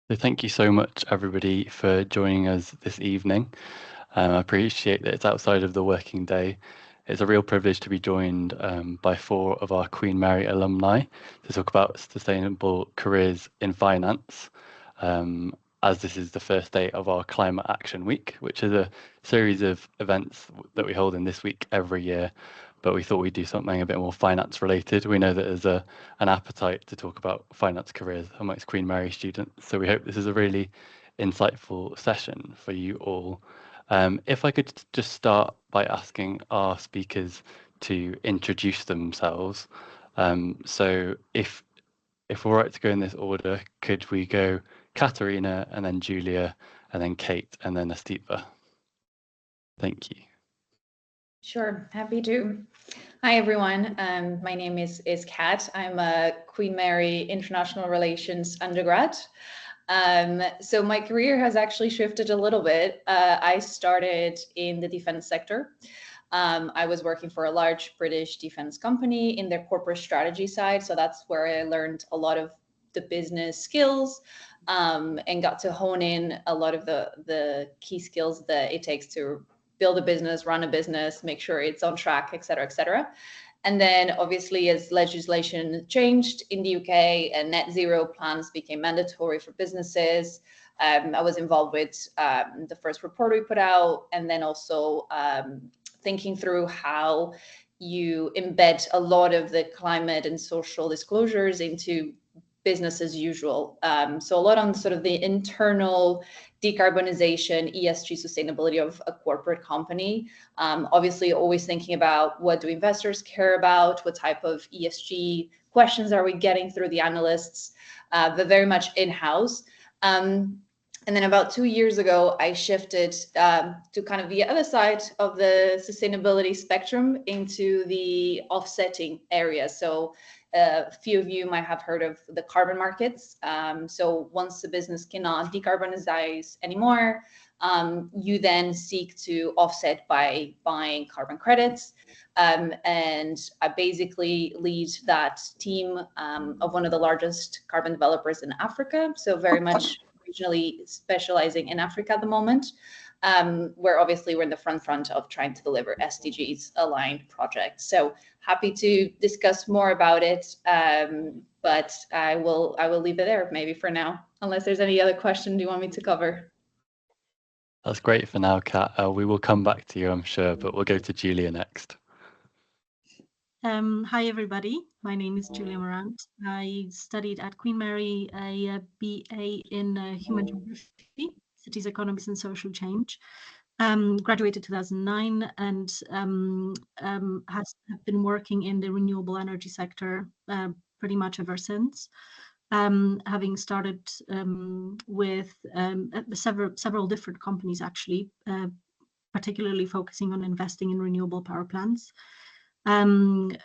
So thank you so much, everybody, for joining us this evening. I appreciate that it's outside of the working day. It's a real privilege to be joined by four of our Queen Mary alumni to talk about sustainable careers in finance, as this is the first day of our Climate Action Week, which is a series of events that we hold in this week every year. But we thought we'd do something a bit more finance related. We know that there's an appetite to talk about finance careers amongst Queen Mary students. So we hope this is a really insightful session for you all. If I could just start by asking our speakers to introduce themselves. So if we're right to go in this order, could we go Katerina and then Julia and then Kate and then Astipa? Thank you. Sure, happy to. Hi, everyone. My name is Kat. I'm a Queen Mary International Relations undergrad. So my career has actually shifted a little bit. I started in the defense sector. I was working for a large British defense company in their corporate strategy side. So that's where I learned a lot of the business skills and got to hone in a lot of the key skills that it takes to build a business, run a business, make sure it's on track, et cetera, et cetera. And then obviously as legislation changed in the UK and net zero plans became mandatory for businesses, I was involved with the first report we put out, and then also thinking through how you embed a lot of the climate and social disclosures into business as usual. So a lot on sort of the internal decarbonization, ESG sustainability of a corporate company. Obviously, always thinking about what do investors care about, what type of ESG questions are we getting through the analysts, but very much in-house. And then about 2 years ago, I shifted to kind of the other side of the sustainability spectrum into the offsetting area. So a few of you might have heard of the carbon markets. So once the business cannot decarbonize anymore, you then seek to offset by buying carbon credits. And I basically lead that team of one of the largest carbon developers in Africa. So very much regionally specializing in Africa at the moment, where obviously we're in the front of trying to deliver SDGs aligned projects. So happy to discuss more about it, but I will leave it there maybe for now, unless there's any other question you want me to cover. That's great for now, Kat. We will come back to you, I'm sure, but we'll go to Julia next. Hi, everybody. My name is Julia Morant. I studied at Queen Mary a BA in Human Geography, Cities, Economies and Social Change. Graduated 2009 and have been working in the renewable energy sector pretty much ever since. Having started with several different companies, actually, particularly focusing on investing in renewable power plants. I've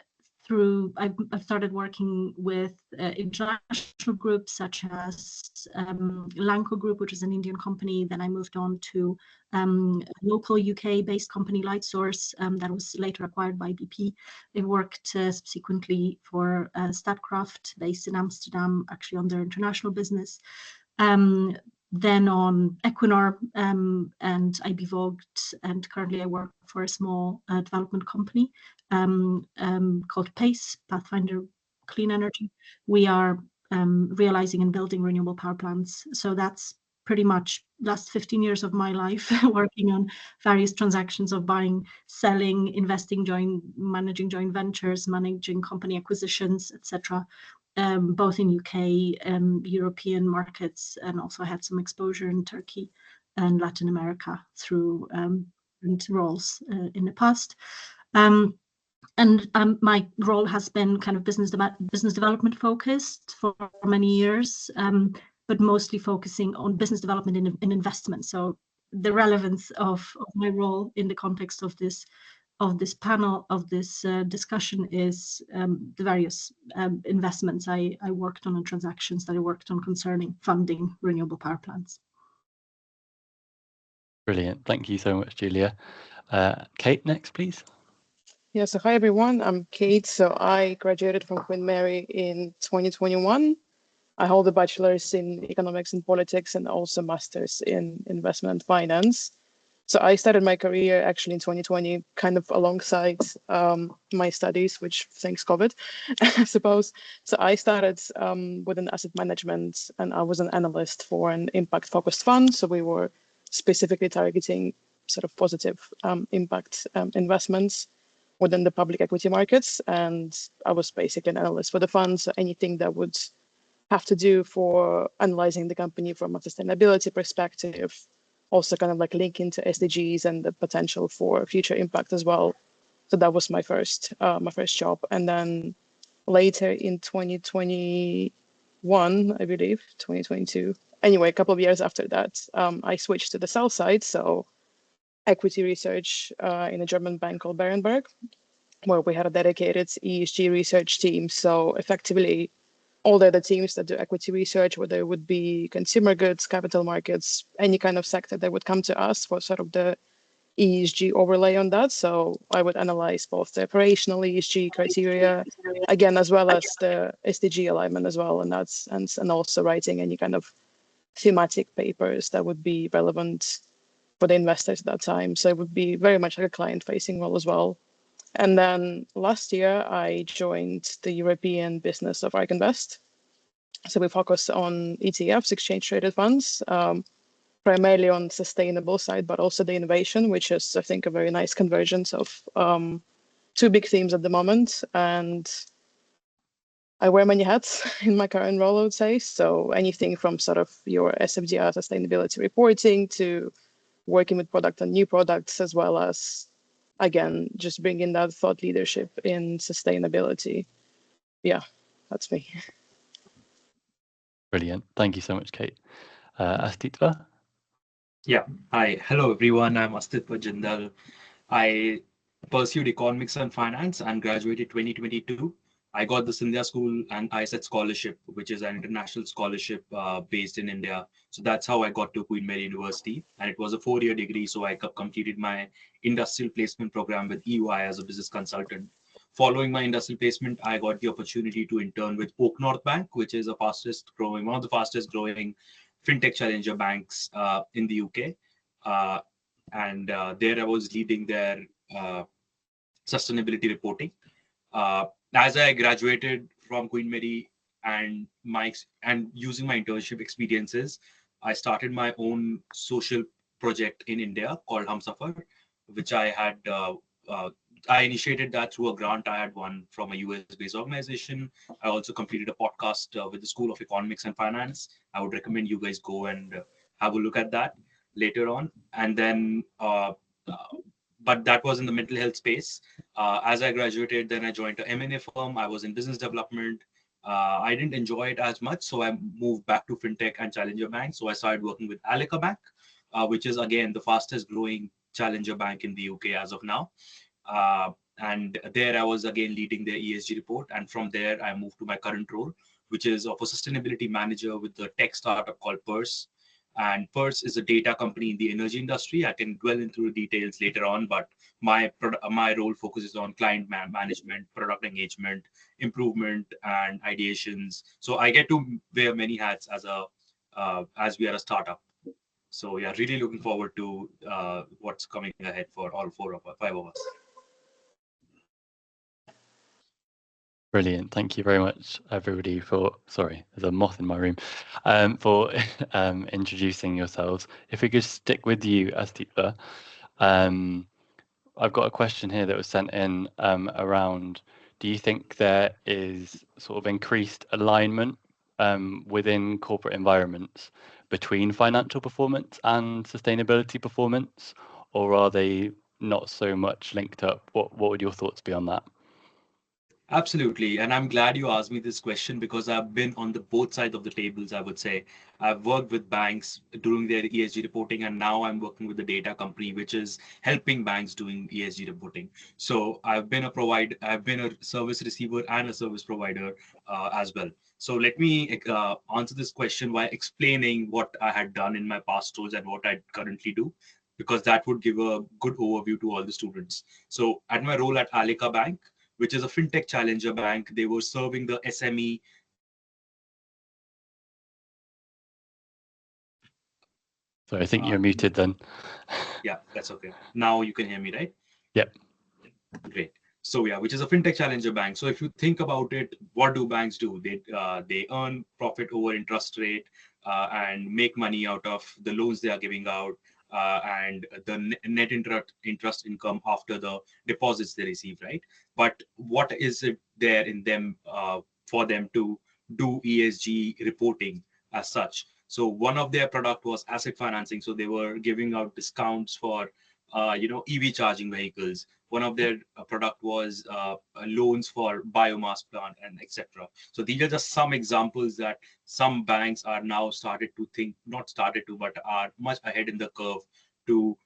started working with international groups such as Lanco Group, which is an Indian company. Then I moved on to a local UK-based company, Lightsource, that was later acquired by BP. I worked subsequently for Statkraft, based in Amsterdam, actually on their international business. Then on Equinor and IB Vogt, and currently I work for a small development company called PACE, Pathfinder Clean Energy. We are realizing and building renewable power plants. So that's pretty much last 15 years of my life working on various transactions of buying, selling, investing, managing joint ventures, managing company acquisitions, etc. Both in UK and European markets, and also had some exposure in Turkey and Latin America through roles in the past. My role has been kind of business development focused for many years, but mostly focusing on business development in investment. So the relevance of my role in the context of this panel, of this discussion, is the various investments I worked on and transactions that I worked on concerning funding renewable power plants. Brilliant. Thank you so much, Julia. Kate, next, please. Yeah, so hi everyone, I'm Kate. So I graduated from Queen Mary in 2021. I hold a bachelor's in economics and politics and also master's in investment finance. So I started my career actually in 2020, kind of alongside my studies, which thanks COVID, I suppose. So I started within asset management, and I was an analyst for an impact-focused fund. So we were specifically targeting sort of positive impact investments within the public equity markets. And I was basically an analyst for the fund. So anything that would have to do for analyzing the company from a sustainability perspective, also kind of like linking to SDGs and the potential for future impact as well. So that was my first job. And then later in 2021, I believe, 2022. Anyway, a couple of years after that, I switched to the sell side. So equity research in a German bank called Berenberg, where we had a dedicated ESG research team. So effectively, all the other teams that do equity research, whether it would be consumer goods, capital markets, any kind of sector, they would come to us for sort of the ESG overlay on that. So I would analyze both the operational ESG criteria, again, as well as the SDG alignment as well. And also writing any kind of thematic papers that would be relevant for the investors at that time. So it would be very much like a client-facing role as well. And then last year, I joined the European business of ARK Invest. So we focus on ETFs, exchange traded funds, primarily on sustainable side, but also the innovation, which is, I think, a very nice convergence of two big themes at the moment. And I wear many hats in my current role, I would say. So anything from sort of your SFDR sustainability reporting to working with product and new products, as well as, again, just bringing that thought leadership in sustainability. Yeah, that's me. Brilliant. Thank you so much, Kate. Astitva? Yeah. Hi. Hello, everyone. I'm Astitva Jindal. I pursued economics and finance and graduated 2022. I got the Sindhya School and ISET scholarship, which is an international scholarship based in India. So that's how I got to Queen Mary University. And it was a 4-year degree. So I completed my industrial placement program with EY as a business consultant. Following my industrial placement, I got the opportunity to intern with Oak North Bank, which is one of the fastest growing fintech challenger banks in the UK. And there I was leading their sustainability reporting. As I graduated from Queen Mary and using my internship experiences, I started my own social project in India called Humsafar, which I initiated that through a grant I had won from a US-based organization. I also completed a podcast with the School of Economics and Finance. I would recommend you guys go and have a look at that later on. And then, but that was in the mental health space. As I graduated, then I joined an M&A firm. I was in business development. I didn't enjoy it as much, so I moved back to fintech and challenger bank. So I started working with Alika Bank, which is again the fastest growing challenger bank in the UK as of now. And there I was again leading their ESG report. And from there, I moved to my current role, which is of a sustainability manager with the tech startup called Purse. And Purse is a data company in the energy industry. I can dwell into the details later on, but my role focuses on client management, product engagement, improvement, and ideations. So I get to wear many hats as we are a startup. So yeah, really looking forward to what's coming ahead for all five of us. Brilliant. Thank you very much, everybody, sorry, there's a moth in my room, for introducing yourselves. If we could stick with you, Astitva, I've got a question here that was sent in around, do you think there is sort of increased alignment within corporate environments between financial performance and sustainability performance, or are they not so much linked up? What would your thoughts be on that? Absolutely. And I'm glad you asked me this question because I've been on the both sides of the tables, I would say. I've worked with banks doing their ESG reporting, and now I'm working with the data company, which is helping banks doing ESG reporting. So I've been a service receiver and a service provider as well. So let me answer this question by explaining what I had done in my past roles and what I currently do, because that would give a good overview to all the students. So at my role at Alika Bank, which is a fintech challenger bank, they were serving the SME So I think you're muted then. Yeah, that's okay. Now you can hear me, right? Yep. Great. So yeah, which is a fintech challenger bank. So if you think about it, what do banks do? They earn profit over interest rate and make money out of the loans they are giving out and the net interest income after the deposits they receive, right? But what is it there in them for them to do ESG reporting as such? So one of their product was asset financing. So they were giving out discounts for EV charging vehicles. One of their product was loans for biomass plant and etc. So these are just some examples that some banks are now started to think, not started to, but are much ahead in the curve to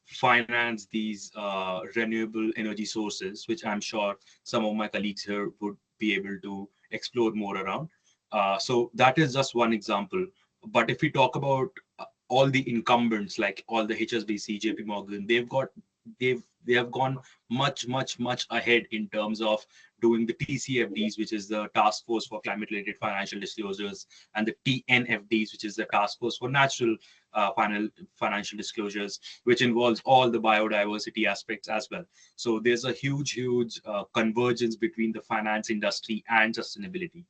finance these renewable energy sources, which I'm sure some of my colleagues here would be able to explore more around. So that is just one example. But if we talk about all the incumbents, like all the HSBC, JP Morgan, they have gone much ahead in terms of doing the TCFDs, which is the Task Force for Climate Related Financial Disclosures, and the TNFDs, which is the Task Force for Natural Financial Disclosures, which involves all the biodiversity aspects as well. So there's a huge convergence between the finance industry and sustainability.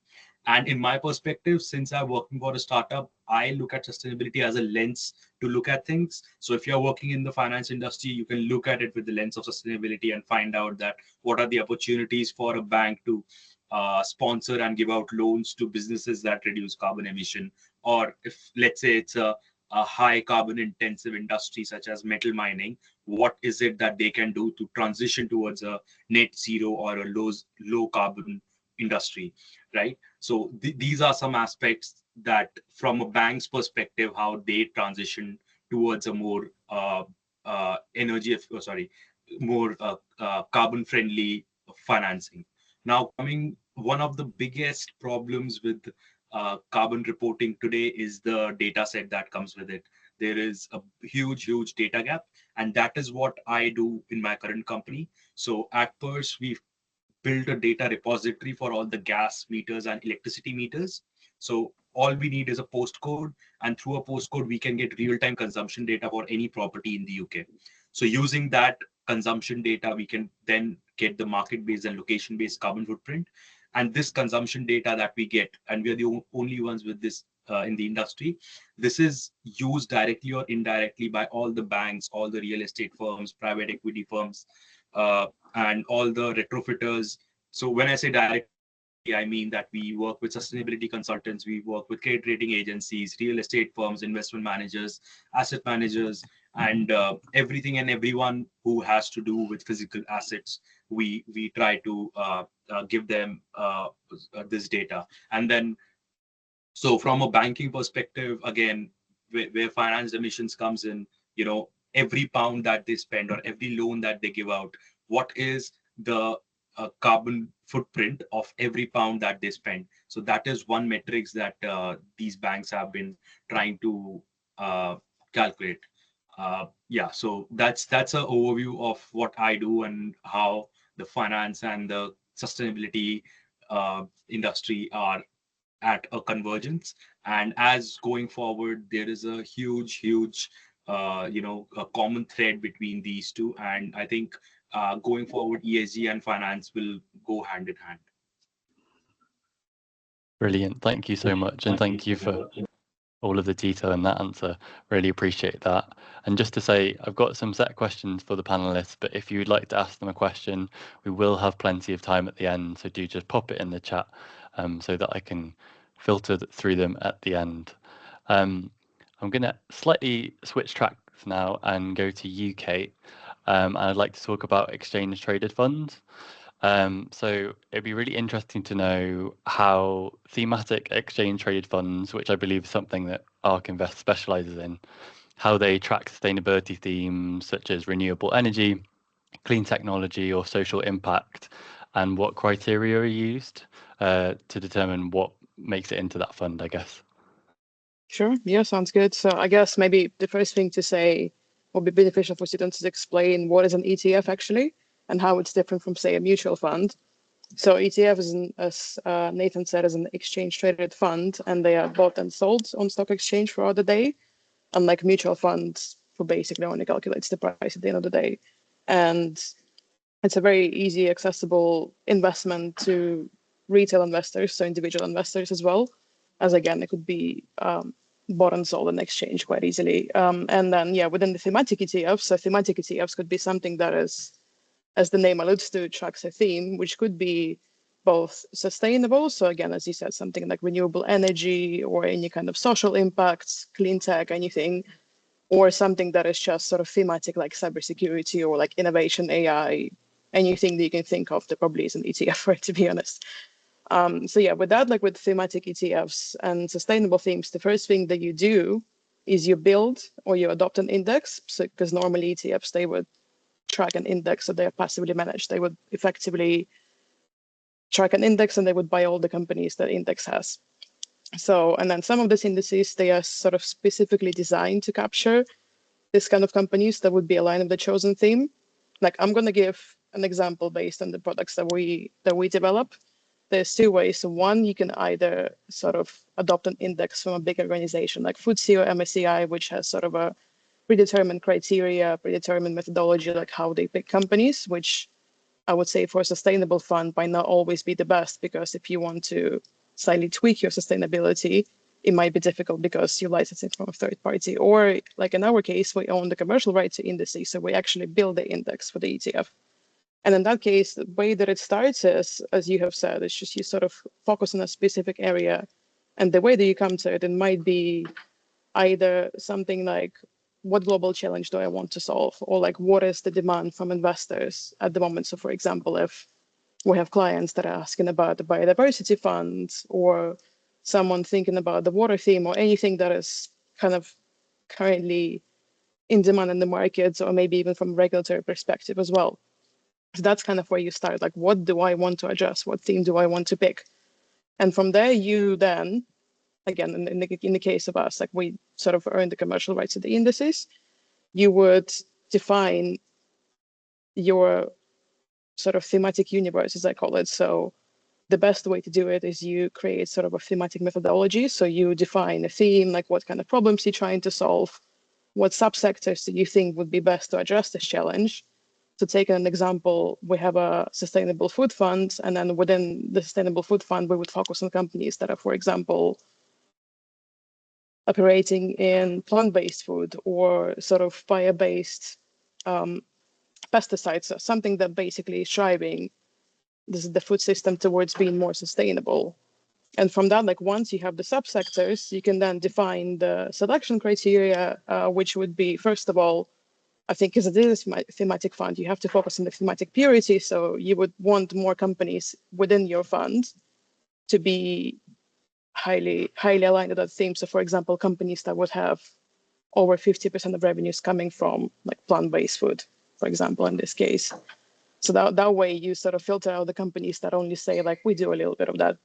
And in my perspective, since I'm working for a startup, I look at sustainability as a lens to look at things. So if you're working in the finance industry, you can look at it with the lens of sustainability and find out that what are the opportunities for a bank to sponsor and give out loans to businesses that reduce carbon emission. Or if, let's say, it's a high carbon intensive industry such as metal mining, what is it that they can do to transition towards a net zero or a low carbon industry, right? So these are some aspects that from a bank's perspective, how they transition towards a more carbon friendly financing. Now, one of the biggest problems with carbon reporting today is the data set that comes with it. There is a huge data gap, and that is what I do in my current company. So at Purse, we've built a data repository for all the gas meters and electricity meters. So all we need is a postcode, and through a postcode, we can get real-time consumption data for any property in the UK. So using that consumption data, we can then get the market-based and location-based carbon footprint. And this consumption data that we get, and we are the only ones with this in the industry, this is used directly or indirectly by all the banks, all the real estate firms, private equity firms, and all the retrofitters. So when I say directly, I mean that we work with sustainability consultants, we work with credit rating agencies, real estate firms, investment managers, asset managers, and everything and everyone who has to do with physical assets. We try to give them this data. And then, so from a banking perspective, again, where finance emissions comes in, every pound that they spend or every loan that they give out, what is the carbon footprint of every pound that they spend? So that is one metrics that these banks have been trying to calculate. So that's an overview of what I do and how the finance and the sustainability industry are at a convergence. And as going forward, there is a huge a common thread between these two. And I think going forward, ESG and finance will go hand in hand. Brilliant. Thank you so much. And thank you for all of the detail in that answer. Really appreciate that. And just to say, I've got some set questions for the panelists, but if you'd like to ask them a question, we will have plenty of time at the end. So do just pop it in the chat so that I can filter through them at the end. I'm going to slightly switch tracks now and go to UK. And I'd like to talk about exchange traded funds. So it'd be really interesting to know how thematic exchange traded funds, which I believe is something that ARK Invest specializes in, how they track sustainability themes such as renewable energy, clean technology, or social impact, and what criteria are used to determine what makes it into that fund, I guess. Sure. Yeah, sounds good. So I guess maybe the first thing to say would be beneficial for students to explain what is an ETF actually and how it's different from, say, a mutual fund. So ETF is, as Nathan said, is an exchange traded fund, and they are bought and sold on stock exchange throughout the day. unlike mutual funds, who basically only calculates the price at the end of the day. And it's a very easy, accessible investment to retail investors, so individual investors as well, as again, it could be bought and sold on exchange quite easily. And then, yeah, within the thematic ETFs, so thematic ETFs could be something that is, as the name alludes to, tracks a theme, which could be both sustainable. So again, as you said, something like renewable energy or any kind of social impacts, clean tech, anything, or something that is just sort of thematic like cybersecurity or like innovation, AI, anything that you can think of that probably is an ETF for it, to be honest. So yeah, with that, like with thematic ETFs and sustainable themes, the first thing that you do is you build or you adopt an index. So because normally ETFs, they would track an index, so they are passively managed. They would effectively track an index and they would buy all the companies that index has. So, and then some of these indices, they are sort of specifically designed to capture this kind of companies that would be aligned with the chosen theme. Like I'm going to give an example based on the products that we develop. There's two ways. So one, you can either sort of adopt an index from a big organization like FTSE or MSCI, which has sort of a predetermined criteria, predetermined methodology, like how they pick companies, which I would say for a sustainable fund might not always be the best, because if you want to slightly tweak your sustainability, it might be difficult because you license it from a third party. Or like in our case, we own the commercial right to indices, so we actually build the index for the ETF. And in that case, the way that it starts is, as you have said, it's just you sort of focus on a specific area. And the way that you come to it, it might be either something like, what global challenge do I want to solve? Or like, what is the demand from investors at the moment? So for example, if we have clients that are asking about the biodiversity fund, or someone thinking about the water theme, or anything that is kind of currently in demand in the markets, or maybe even from a regulatory perspective as well. So that's kind of where you start, like, what do I want to address? What theme do I want to pick? And from there, you then, again, in the case of us, like we sort of earn the commercial rights to the indices, you would define your sort of thematic universe, as I call it. So the best way to do it is you create sort of a thematic methodology. So you define a theme, like what kind of problems you're trying to solve, what subsectors do you think would be best to address this challenge. To take an example, we have a sustainable food fund, and then within the sustainable food fund, we would focus on companies that are, for example, operating in plant-based food or sort of bio-based pesticides, something that basically is driving the food system towards being more sustainable. And from that, like once you have the subsectors, you can then define the selection criteria, which would be, first of all, I think because it is a thematic fund, you have to focus on the thematic purity. So you would want more companies within your fund to be highly aligned to that theme. So for example, companies that would have over 50% of revenues coming from like plant-based food, for example, in this case. So that way you sort of filter out the companies that only say like, we do a little bit of that,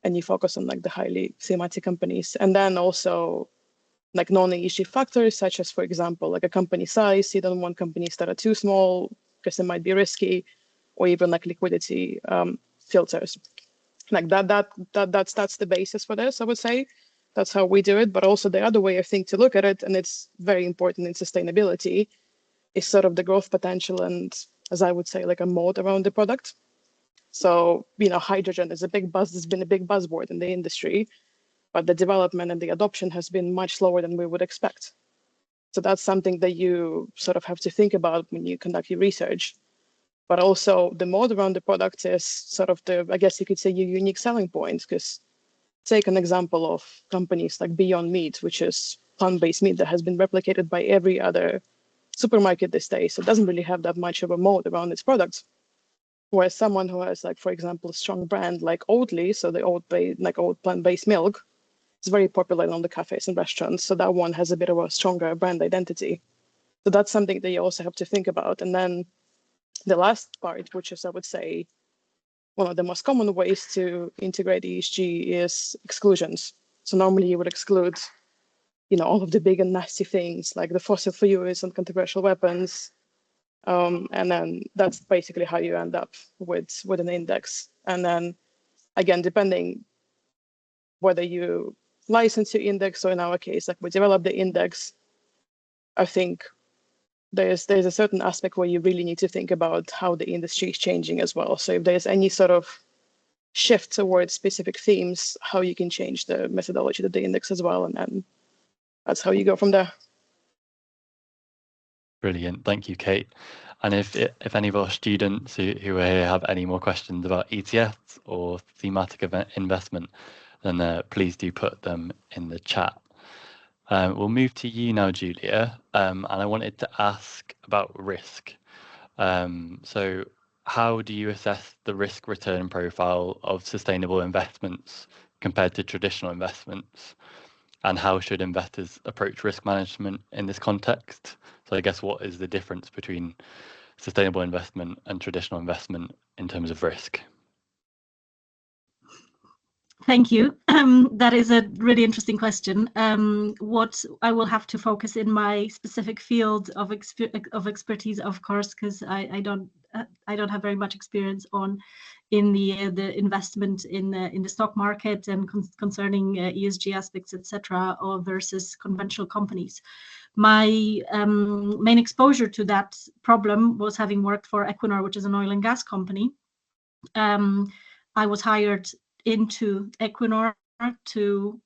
and you focus on like the highly thematic companies. And then also like non-ESG factors, such as, for example, like a company size. You don't want companies that are too small because they might be risky, or even like liquidity filters. Like that's the basis for this, I would say. That's how we do it. But also the other way I think to look at it, and it's very important in sustainability, is sort of the growth potential and, as I would say, like a moat around the product. So, you know, hydrogen is has been a big buzzword in the industry, but the development and the adoption has been much slower than we would expect. So that's something that you sort of have to think about when you conduct your research. But also the moat around the product is sort of I guess you could say, your unique selling point. Because take an example of companies like Beyond Meat, which is plant-based meat that has been replicated by every other supermarket these days. So it doesn't really have that much of a moat around its products. Whereas someone who has, like, for example, a strong brand like Oatly, so the oat plant-based milk, is very popular on the cafes and restaurants. So that one has a bit of a stronger brand identity. So that's something that you also have to think about. And then the last part, which is, I would say, one of the most common ways to integrate ESG is exclusions. So normally you would exclude, you know, all of the big and nasty things like the fossil fuels and controversial weapons. And then that's basically how you end up with an index. And then again, depending whether you license your index, or in our case, like we develop the index, I think there's a certain aspect where you really need to think about how the industry is changing as well. So if there's any sort of shift towards specific themes, how you can change the methodology of the index as well, and then that's how you go from there. Brilliant, thank you, Kate. And if any of our students who are here have any more questions about ETFs or thematic investment, then please do put them in the chat. We'll move to you now, Julia, and I wanted to ask about risk. So how do you assess the risk return profile of sustainable investments compared to traditional investments? And how should investors approach risk management in this context? So I guess what is the difference between sustainable investment and traditional investment in terms of risk? Thank you. That is a really interesting question. What I will have to focus in my specific field of expertise, of course, because I don't have very much experience in the investment in the stock market and concerning ESG aspects, etc., or versus conventional companies. My main exposure to that problem was having worked for Equinor, which is an oil and gas company. I was hired into Equinor to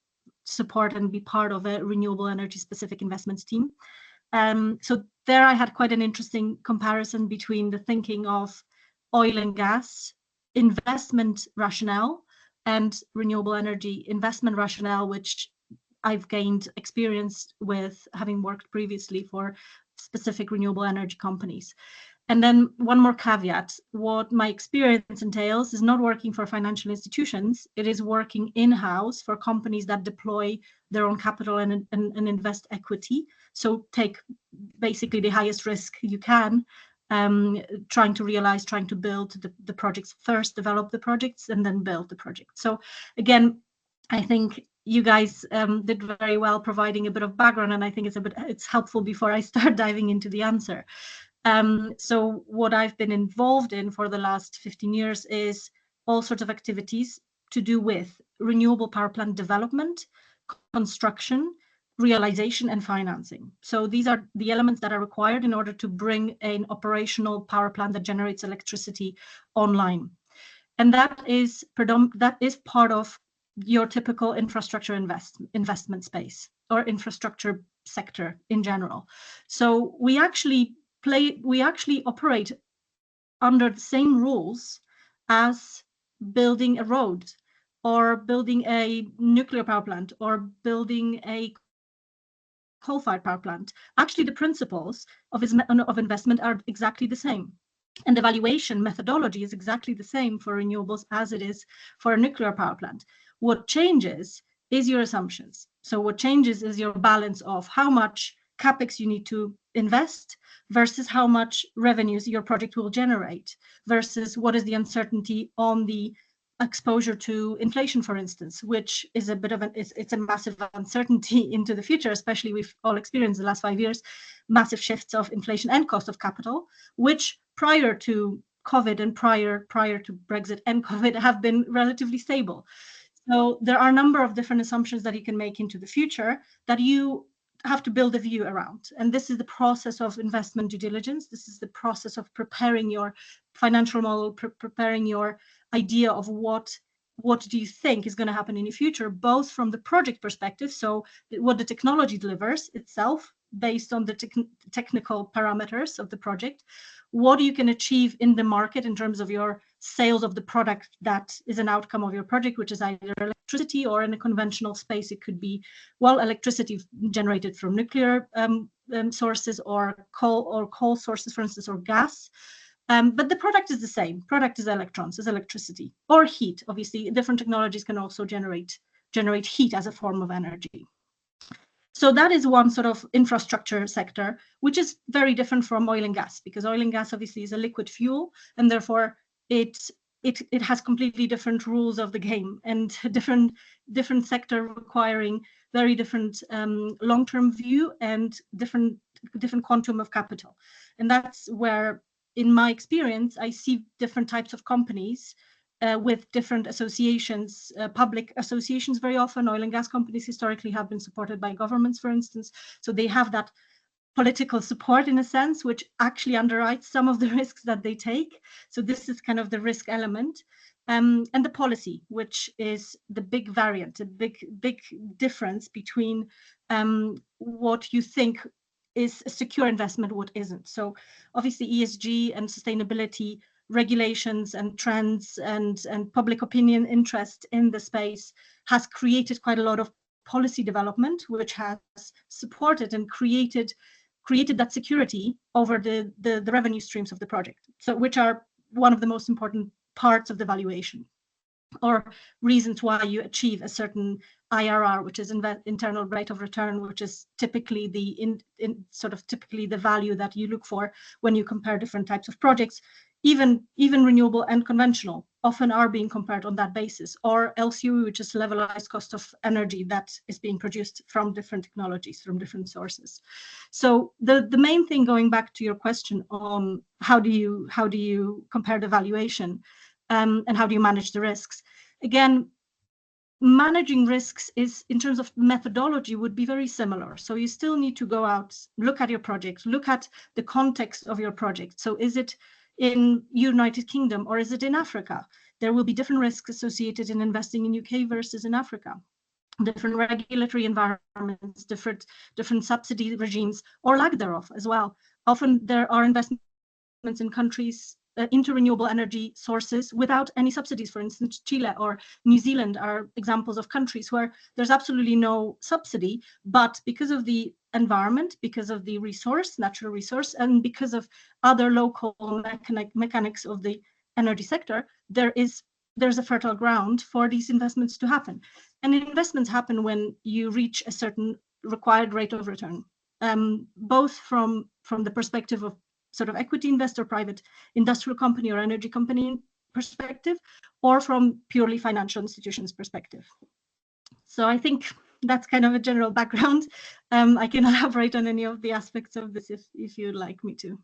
support and be part of a renewable energy specific investments team. So there I had quite an interesting comparison between the thinking of oil and gas investment rationale and renewable energy investment rationale, which I've gained experience with having worked previously for specific renewable energy companies. And then one more caveat, what my experience entails is not working for financial institutions, it is working in-house for companies that deploy their own capital and invest equity. So take basically the highest risk you can, trying to build the projects first, develop the projects, and then build the project. So again, I think you guys did very well providing a bit of background, and I think it's helpful before I start diving into the answer. So what I've been involved in for the last 15 years is all sorts of activities to do with renewable power plant development, construction, realization, and financing. So these are the elements that are required in order to bring an operational power plant that generates electricity online. And that is part of your typical infrastructure investment space or infrastructure sector in general. So we actually operate under the same rules as building a road or building a nuclear power plant or building a coal-fired power plant. Actually, the principles of investment are exactly the same. And the valuation methodology is exactly the same for renewables as it is for a nuclear power plant. What changes is your assumptions. So what changes is your balance of how much CapEx you need to invest versus how much revenues your project will generate versus what is the uncertainty on the exposure to inflation, for instance, which is a bit of it's a massive uncertainty into the future, especially we've all experienced the last 5 years, massive shifts of inflation and cost of capital, which prior to COVID and prior to Brexit and COVID have been relatively stable. So there are a number of different assumptions that you can make into the future that you have to build a view around. And this is the process of investment due diligence. This is the process of preparing your financial model, preparing your idea of what do you think is going to happen in the future, both from the project perspective, so what the technology delivers itself based on the technical parameters of the project, what you can achieve in the market in terms of your sales of the product that is an outcome of your project, which is either electricity or in a conventional space, it could be, well, electricity generated from nuclear sources or coal sources, for instance, or gas. But the product is the same. Product is electrons, is electricity or heat. Obviously, different technologies can also generate heat as a form of energy. So that is one sort of infrastructure sector, which is very different from oil and gas, because oil and gas obviously is a liquid fuel, and therefore it has completely different rules of the game and different sector requiring very different long-term view and different quantum of capital. And that's where, in my experience, I see different types of companies with different associations, public associations very often. Oil and gas companies historically have been supported by governments, for instance. So they have that political support in a sense, which actually underwrites some of the risks that they take. So this is kind of the risk element. And the policy, which is the big variant, a big difference between what you think is a secure investment, what isn't. So obviously ESG and sustainability regulations and trends and public opinion interest in the space has created quite a lot of policy development, which has supported and created that security over the revenue streams of the project. So which are one of the most important parts of the valuation, or reasons why you achieve a certain IRR, which is internal rate of return, which is typically typically the value that you look for when you compare different types of projects. Even renewable and conventional often are being compared on that basis, or LCOE, which is levelized cost of energy that is being produced from different technologies, from different sources. So the main thing, going back to your question on how do you compare the valuation, and how do you manage the risks? Again, managing risks is, in terms of methodology, would be very similar. So you still need to go out, look at your project, look at the context of your project. So is it in United Kingdom or is it in Africa? There will be different risks associated in investing in UK versus in Africa. Different regulatory environments, different subsidy regimes, or lack thereof as well. Often there are investments in countries into renewable energy sources without any subsidies. For instance, Chile or New Zealand are examples of countries where there's absolutely no subsidy, but because of the environment, because of the natural resource, and because of other local mechanics of the energy sector, there's a fertile ground for these investments to happen. And investments happen when you reach a certain required rate of return, both from the perspective of sort of equity investor, private industrial company or energy company perspective, or from purely financial institutions perspective. So I think that's kind of a general background. I can elaborate on any of the aspects of this if you'd like me to.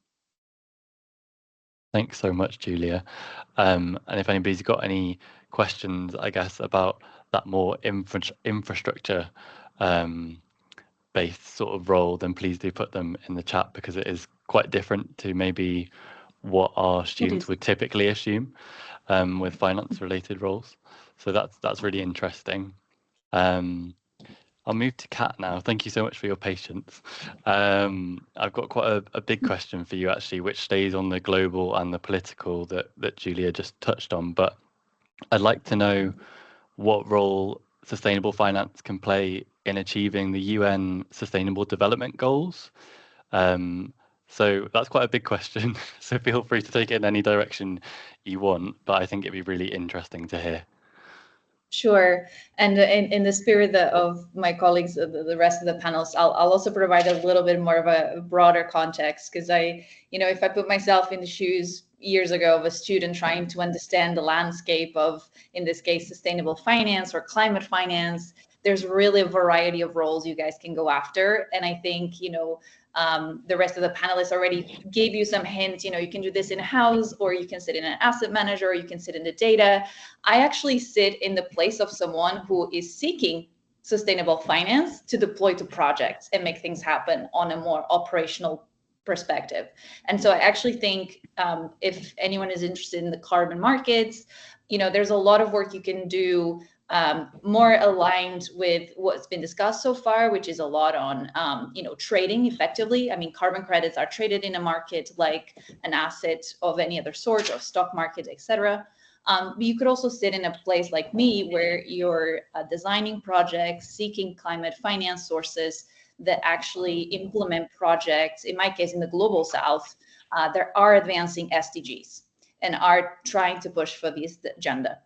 Thanks so much, Julia. And if anybody's got any questions, I guess, about that more infrastructure based sort of role, then please do put them in the chat, because it is quite different to maybe what our students would typically assume with finance related roles. So that's really interesting. I'll move to Kat now. Thank you so much for your patience. I've got quite a big question for you, actually, which stays on the global and the political that Julia just touched on. But I'd like to know what role sustainable finance can play in achieving the UN Sustainable Development Goals. So that's quite a big question. So feel free to take it in any direction you want, but I think it'd be really interesting to hear. Sure. And in the spirit of my colleagues, the rest of the panelists, I'll also provide a little bit more of a broader context, because if I put myself in the shoes years ago of a student trying to understand the landscape of, in this case, sustainable finance or climate finance, there's really a variety of roles you guys can go after. And I think, the rest of the panelists already gave you some hints. You can do this in-house, or you can sit in an asset manager, or you can sit in the data. I actually sit in the place of someone who is seeking sustainable finance to deploy to projects and make things happen on a more operational perspective. And so I actually think if anyone is interested in the carbon markets, there's a lot of work you can do more aligned with what's been discussed so far, which is a lot on, trading effectively. I mean, carbon credits are traded in a market like an asset of any other sort, or stock market, etc. But you could also sit in a place like me, where you're designing projects, seeking climate finance sources that actually implement projects. In my case, in the global south, there are advancing SDGs and are trying to push for this agenda.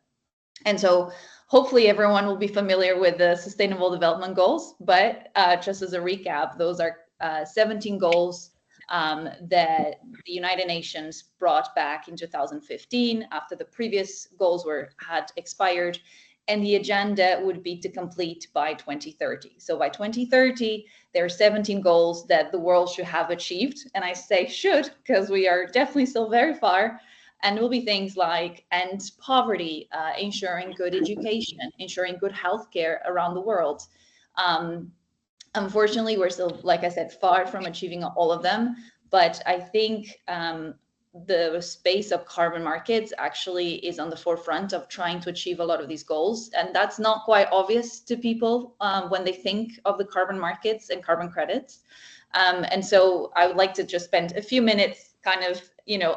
And so hopefully everyone will be familiar with the Sustainable Development Goals, but just as a recap, those are 17 goals that the United Nations brought back in 2015 after the previous goals had expired, and the agenda would be to complete by 2030. So by 2030, there are 17 goals that the world should have achieved, and I say should because we are definitely still very far. And it will be things like end poverty, ensuring good education, ensuring good healthcare around the world, Unfortunately, we're still, like I said, far from achieving all of them. But I think the space of carbon markets actually is on the forefront of trying to achieve a lot of these goals. And that's not quite obvious to people when they think of the carbon markets and carbon credits. And so I would like to just spend a few minutes kind of,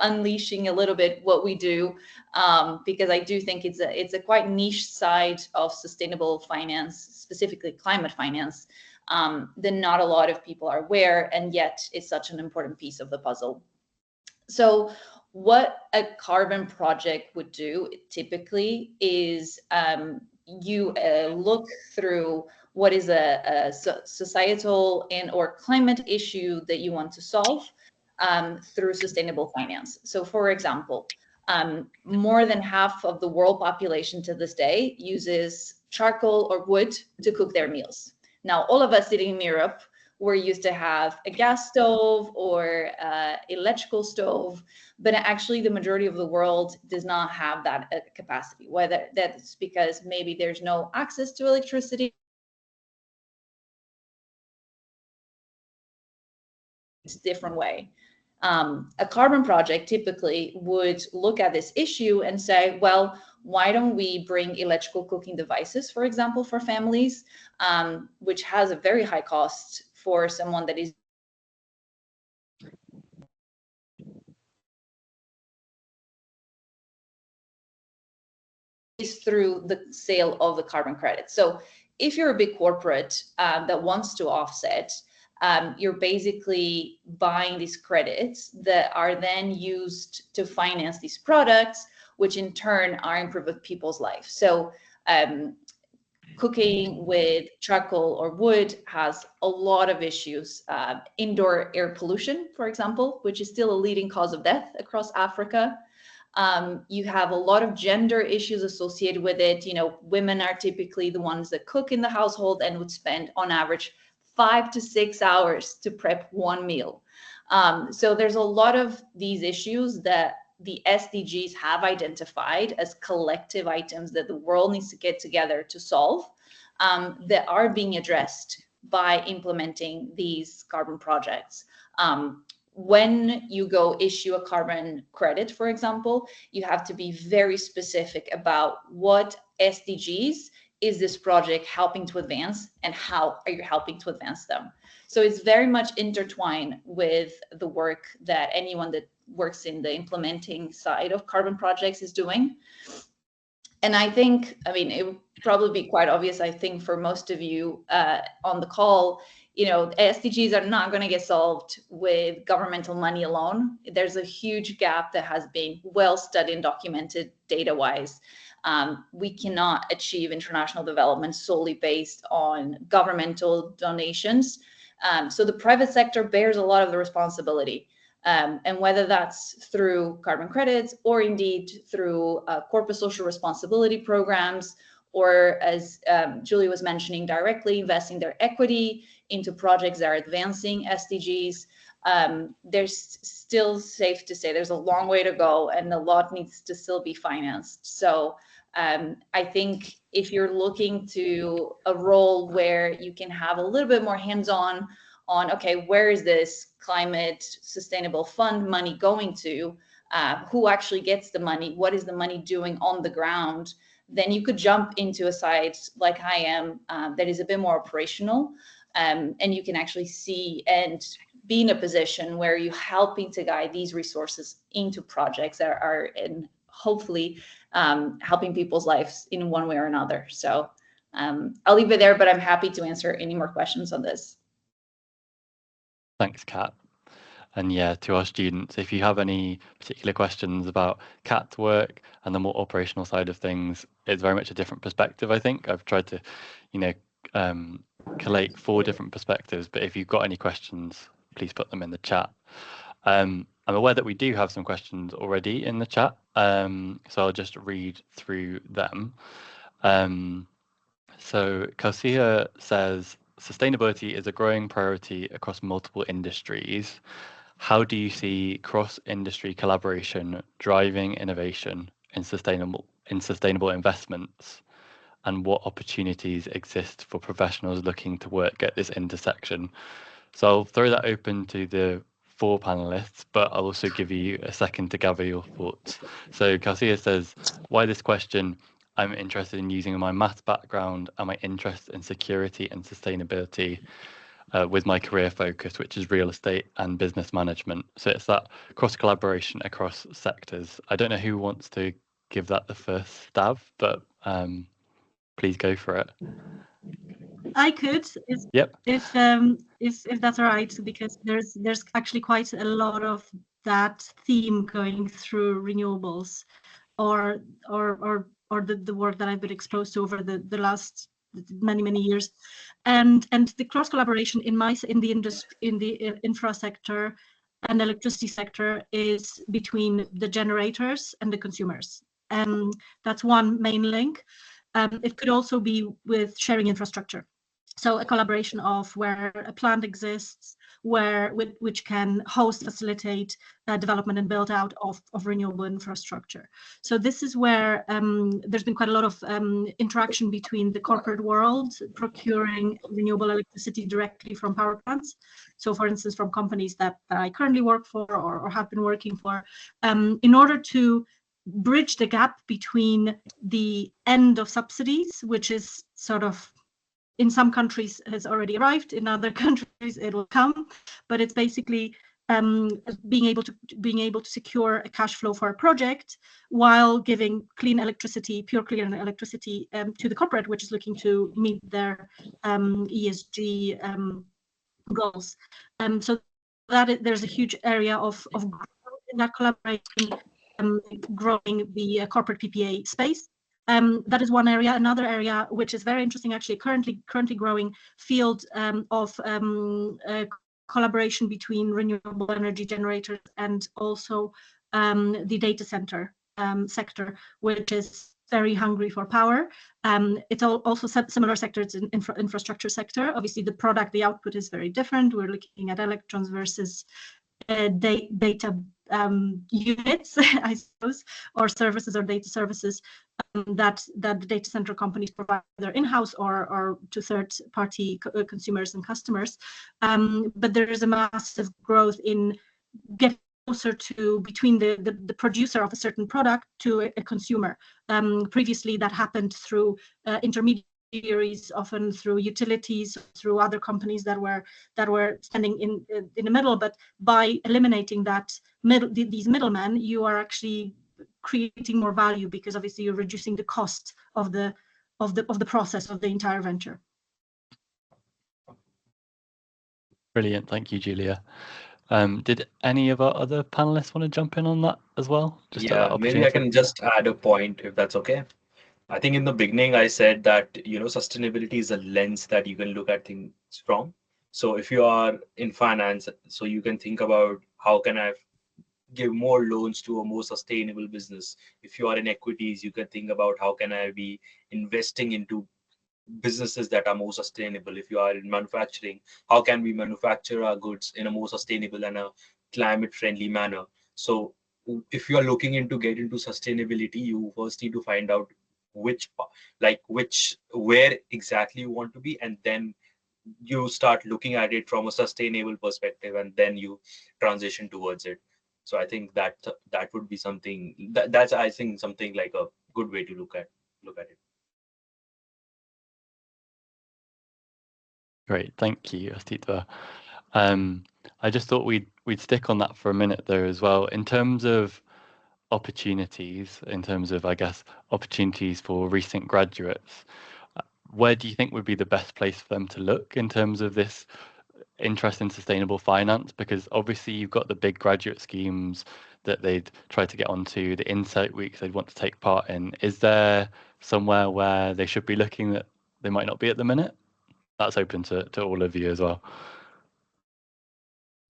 unleashing a little bit what we do, because I do think it's a quite niche side of sustainable finance, specifically climate finance, that not a lot of people are aware, and yet it's such an important piece of the puzzle. So what a carbon project would do typically is you look through what is a societal and or climate issue that you want to solve through sustainable finance. So for example, more than half of the world population to this day uses charcoal or wood to cook their meals. Now, all of us sitting in Europe, we're used to have a gas stove or electrical stove, but actually the majority of the world does not have that capacity, whether that's because maybe there's no access to electricity. It's a different way. A carbon project typically would look at this issue and say, well, why don't we bring electrical cooking devices, for example, for families, which has a very high cost for someone that is through the sale of the carbon credits. So if you're a big corporate that wants to offset, you're basically buying these credits that are then used to finance these products, which in turn are improving people's lives. So cooking with charcoal or wood has a lot of issues. Indoor air pollution, for example, which is still a leading cause of death across Africa. You have a lot of gender issues associated with it. Women are typically the ones that cook in the household and would spend on average 5 to 6 hours to prep one meal. So there's a lot of these issues that the SDGs have identified as collective items that the world needs to get together to solve, that are being addressed by implementing these carbon projects. When you go issue a carbon credit, for example, you have to be very specific about what SDGs is this project helping to advance and how are you helping to advance them. So it's very much intertwined with the work that anyone that works in the implementing side of carbon projects is doing. And I think, it would probably be quite obvious, I think, for most of you on the call, SDGs are not going to get solved with governmental money alone. There's a huge gap that has been well studied and documented data-wise. We cannot achieve international development solely based on governmental donations. So the private sector bears a lot of the responsibility. And whether that's through carbon credits or indeed through corporate social responsibility programs, or as Julie was mentioning, directly investing their equity into projects that are advancing SDGs, there's still safe to say there's a long way to go and a lot needs to still be financed. So I think if you're looking to a role where you can have a little bit more hands-on on, okay, where is this climate sustainable fund money going to? Who actually gets the money? What is the money doing on the ground? Then you could jump into a site like I am that is a bit more operational, and you can actually see and be in a position where you're helping to guide these resources into projects that are in hopefully helping people's lives in one way or another. So I'll leave it there, but I'm happy to answer any more questions on this. Thanks, Kat. And yeah, to our students, if you have any particular questions about Kat's work and the more operational side of things, it's very much a different perspective, I think. I've tried to, collate 4 different perspectives, but if you've got any questions, please put them in the chat. I'm aware that we do have some questions already in the chat, so I'll just read through them. So Kausia says, sustainability is a growing priority across multiple industries. How do you see cross-industry collaboration driving innovation in sustainable investments? and what opportunities exist for professionals looking to work at this intersection. So I'll throw that open to the 4 panelists, but I'll also give you a second to gather your thoughts. So Kausia says, why this question? I'm interested in using my maths background and my interest in security and sustainability with my career focus, which is real estate and business management. So it's that cross collaboration across sectors. I don't know who wants to give that the first stab, but please go for it. I could, Yep. if that's all right, because there's actually quite a lot of that theme going through renewables, or the work that I've been exposed to over the last many years, and the cross collaboration in the infra sector and electricity sector is between the generators and the consumers. That's one main link. It could also be with sharing infrastructure. So a collaboration of where a plant exists, which can host, facilitate development and build out of renewable infrastructure. So this is where there's been quite a lot of interaction between the corporate world procuring renewable electricity directly from power plants. So for instance, from companies that I currently work for or have been working for, in order to bridge the gap between the end of subsidies, which is sort of in some countries has already arrived, in other countries it will come, but it's basically being able to secure a cash flow for a project while giving clean electricity, pure clean electricity to the corporate, which is looking to meet their ESG goals. So there's a huge area of growth in that collaboration, growing the corporate PPA space. That is one area. Another area which is very interesting, actually, currently growing field of collaboration between renewable energy generators and also the data center sector, which is very hungry for power. It's also similar sectors in infrastructure sector. Obviously, the output is very different. We're looking at electrons versus data units, I suppose, or services or data services that the data center companies provide either in-house or to third-party consumers and customers. But there is a massive growth in getting closer to between the producer of a certain product to a consumer. Previously, that happened through intermediaries, often through utilities, through other companies that were standing in the middle. But by eliminating these middlemen, you are actually creating more value, because obviously you're reducing the cost of the process of the entire venture. Brilliant, thank you, Julia. Did any of our other panelists want to jump in on that as well? Maybe I can just add a point, if that's okay. I think in the beginning I said that sustainability is a lens that you can look at things from. So if you are in finance, so you can think about how can I give more loans to a more sustainable business. If you are in equities, you can think about how can I be investing into businesses that are more sustainable. If you are in manufacturing, how can we manufacture our goods in a more sustainable and a climate friendly manner? So if you are looking into get into sustainability, you first need to find out where exactly you want to be, and then you start looking at it from a sustainable perspective, and then you transition towards it. So I think that would be something that's I think something like a good way to look at it. Great, thank you, Astitva. I just thought we'd stick on that for a minute there as well. In terms of opportunities, I guess, opportunities for recent graduates, where do you think would be the best place for them to look in terms of this interest in sustainable finance? Because obviously you've got the big graduate schemes that they'd try to get onto, the insight weeks they'd want to take part in. Is there somewhere where they should be looking that they might not be at the minute? That's open to all of you as well.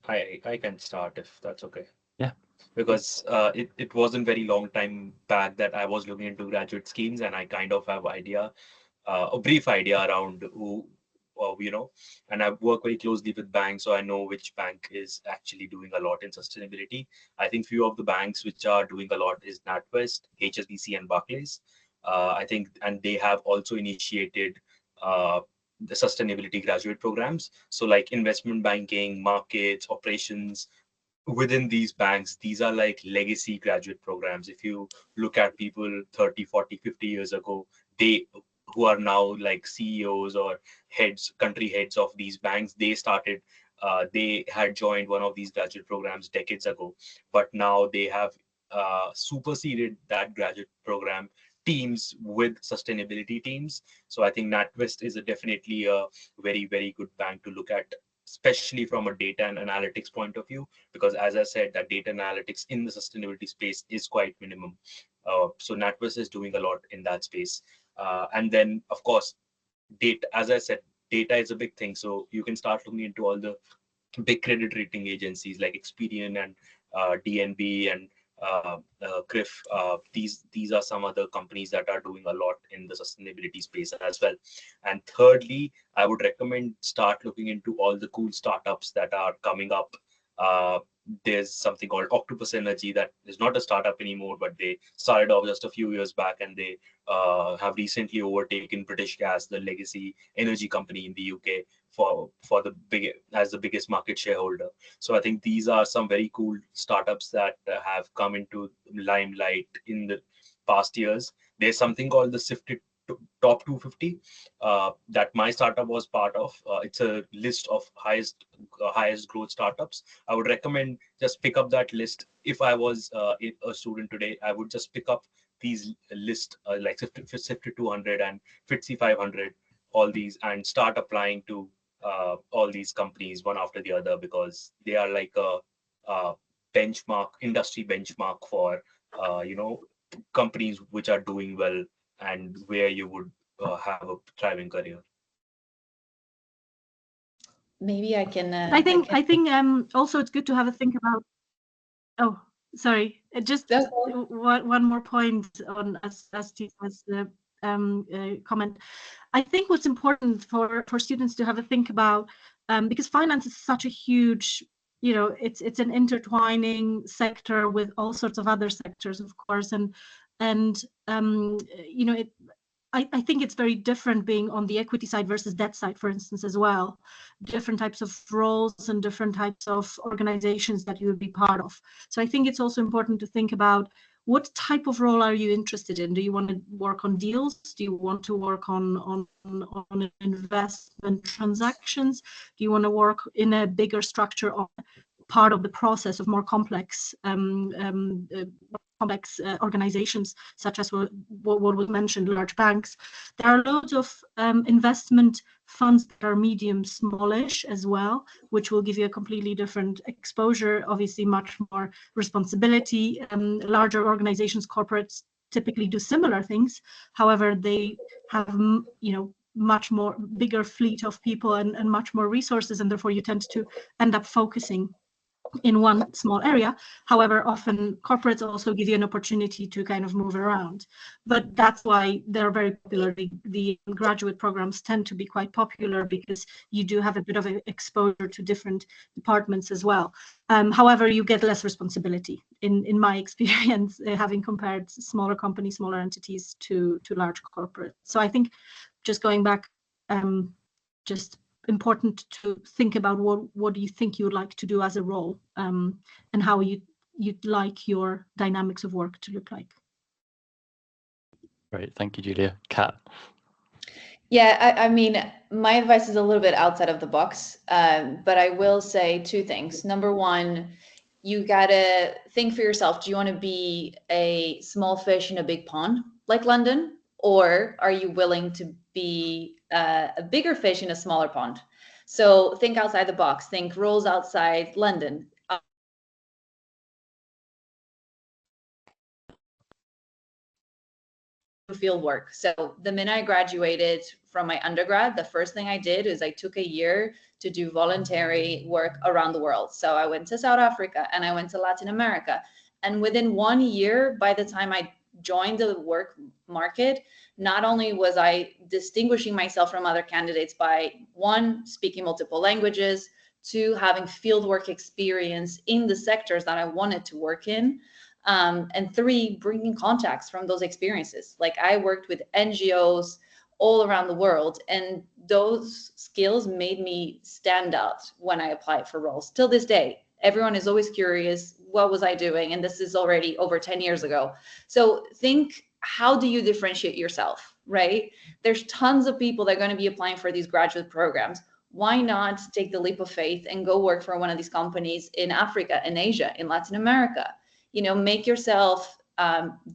I can start if that's okay. Yeah. Because it wasn't very long time back that I was looking into graduate schemes, and I kind of have a brief idea around who, and I work very closely with banks, so I know which bank is actually doing a lot in sustainability. I think few of the banks which are doing a lot is NatWest, HSBC, and Barclays. I think, and they have also initiated the sustainability graduate programs. So like investment banking, markets, operations, within these banks, these are like legacy graduate programs. If you look at people 30, 40, 50 years ago, they who are now like CEOs or heads, country heads of these banks, they had joined one of these graduate programs decades ago, but now they have superseded that graduate program teams with sustainability teams. So I think NatWest is definitely a very, very good bank to look at, especially from a data and analytics point of view, because as I said, that data analytics in the sustainability space is quite minimum. So NatWest is doing a lot in that space. And then, of course, data, as I said, data is a big thing. So you can start looking into all the big credit rating agencies like Experian and DNB and CRIF. These are some other companies that are doing a lot in the sustainability space as well. And thirdly, I would recommend start looking into all the cool startups that are coming up. There's something called Octopus Energy that is not a startup anymore, but they started off just a few years back, and they have recently overtaken British Gas, the legacy energy company in the UK, for the biggest market shareholder. So I think these are some very cool startups that have come into limelight in the past years. There's something called the Sifted Top 250 that my startup was part of. It's a list of highest growth startups. I would recommend just pick up that list. If I was a student today, I would just pick up these list like Sifted 200 and FTSE 500, all these, and start applying to all these companies one after the other, because they are like a benchmark, industry benchmark for companies which are doing well and where you would have a thriving career. Maybe I can. I think also it's good to have a think about. Oh, sorry. Just one more point on as the comment. I think what's important for students to have a think about, because finance is such a huge, it's an intertwining sector with all sorts of other sectors, of course, and I think it's very different being on the equity side versus debt side, for instance, as well. Different types of roles and different types of organizations that you would be part of. So I think it's also important to think about what type of role are you interested in? Do you want to work on deals? Do you want to work on investment transactions? Do you want to work in a bigger structure on part of the process of more complex organizations, such as what was mentioned, large banks? There are loads of investment funds that are medium smallish as well, which will give you a completely different exposure, obviously much more responsibility. Larger organizations, corporates, typically do similar things. However, they have much more bigger fleet of people and much more resources, and therefore you tend to end up focusing in one small area. However, often corporates also give you an opportunity to kind of move around. But that's why they're very popular. The graduate programs tend to be quite popular because you do have a bit of exposure to different departments as well. However, you get less responsibility in my experience, having compared smaller companies, smaller entities to large corporates. So I think just going back, just important to think about what do you think you would like to do as a role, and how you'd like your dynamics of work to look like. Great, thank you, Julia. Kat? Yeah, I mean, my advice is a little bit outside of the box, but I will say two things. Number one, you gotta think for yourself. Do you want to be a small fish in a big pond like London, or are you willing to be a bigger fish in a smaller pond? So think outside the box. Think roles outside London. Field work. So the minute I graduated from my undergrad, the first thing I did is I took a year to do voluntary work around the world. So I went to South Africa and I went to Latin America. And within 1 year, by the time I joined the work market, not only was I distinguishing myself from other candidates by, one, speaking multiple languages, two, having fieldwork experience in the sectors that I wanted to work in, And three, bringing contacts from those experiences. Like I worked with NGOs all around the world, and those skills made me stand out when I applied for roles. Till this day, everyone is always curious, what was I doing? And this is already over 10 years ago. So think, how do you differentiate yourself, right? There's tons of people that are going to be applying for these graduate programs. Why not take the leap of faith and go work for one of these companies in Africa, in Asia, in Latin America? Make yourself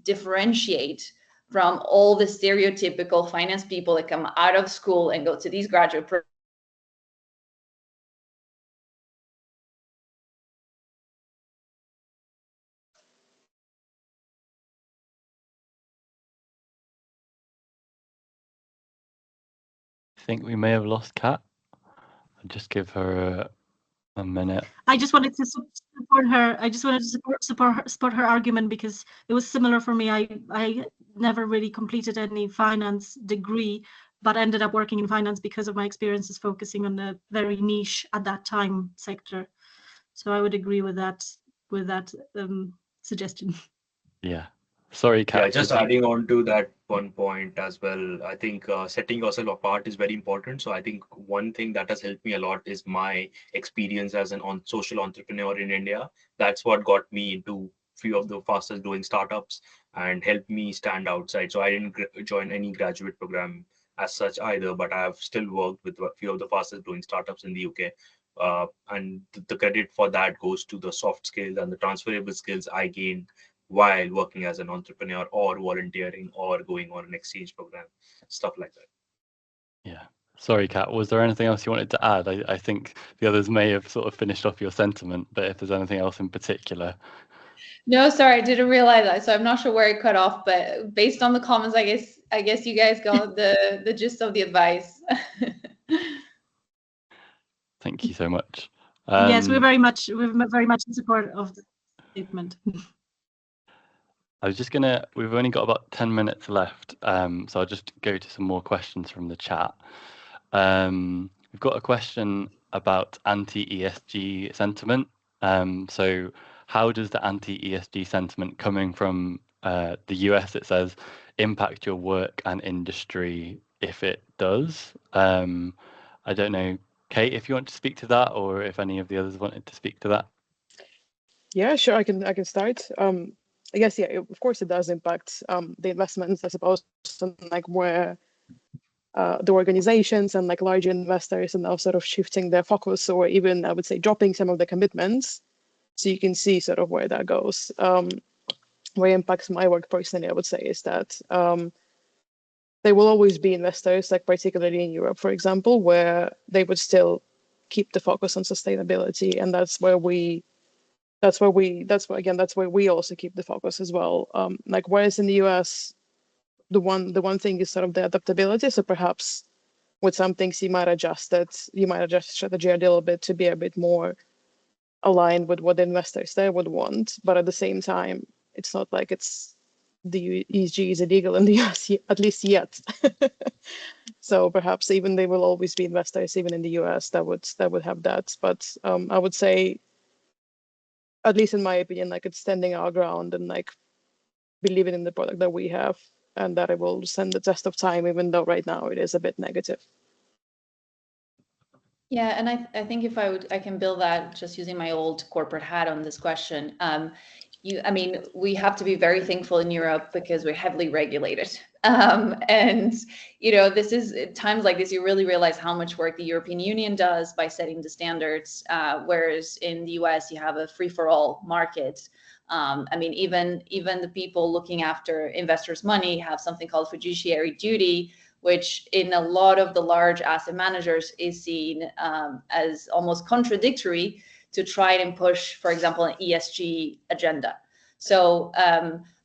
differentiate from all the stereotypical finance people that come out of school and go to these graduate programs. I think we may have lost Kat. I'll just give her a minute. I just wanted to support her. I just wanted to support her argument, because it was similar for me. I never really completed any finance degree, but ended up working in finance because of my experiences focusing on the very niche at that time sector. So I would agree with that suggestion. Yeah. Sorry, Kat. Yeah, just adding on to that one point as well. I think setting yourself apart is very important. So I think one thing that has helped me a lot is my experience as an social entrepreneur in India. That's what got me into few of the fastest growing startups and helped me stand outside. So I didn't join any graduate program as such either, but I have still worked with a few of the fastest growing startups in the UK. And the credit for that goes to the soft skills and the transferable skills I gained while working as an entrepreneur or volunteering or going on an exchange program, stuff like that. Yeah. Sorry, Kat, was there anything else you wanted to add? I think the others may have sort of finished off your sentiment, but if there's anything else in particular. No, sorry, I didn't realize that. So I'm not sure where it cut off, but based on the comments, I guess you guys got the gist of the advice. Thank you so much. Yes, we're very much in support of the statement. We've only got about 10 minutes left, so I'll just go to some more questions from the chat. We've got a question about anti-ESG sentiment. So how does the anti-ESG sentiment coming from the US, it says, impact your work and industry if it does? I don't know, Kate, if you want to speak to that, or if any of the others wanted to speak to that. Yeah, sure, I can start. I guess, yeah, of course it does impact the investments, I suppose, and like where the organizations and like larger investors are now sort of shifting their focus, or even I would say dropping some of the commitments. So you can see sort of where that goes. Where it impacts my work personally, I would say, is that there will always be investors, like particularly in Europe, for example, where they would still keep the focus on sustainability, and that's where we also keep the focus as well. Like whereas in the US, the one thing is sort of the adaptability. So perhaps with some things you might adjust strategy a little bit to be a bit more aligned with what the investors there would want. But at the same time, it's not like the ESG is illegal in the US, at least yet. So perhaps even they will always be investors, even in the US, that would have that. But I would say, at least in my opinion, like it's standing our ground and like believing in the product that we have, and that it will stand the test of time, even though right now it is a bit negative. Yeah, and I think if I can build that just using my old corporate hat on this question. We have to be very thankful in Europe because we're heavily regulated. And, this is times like this, you really realize how much work the European Union does by setting the standards. Whereas in the US, you have a free for all market. Even the people looking after investors' money have something called fiduciary duty, which in a lot of the large asset managers is seen as almost contradictory to try and push, for example, an ESG agenda. So,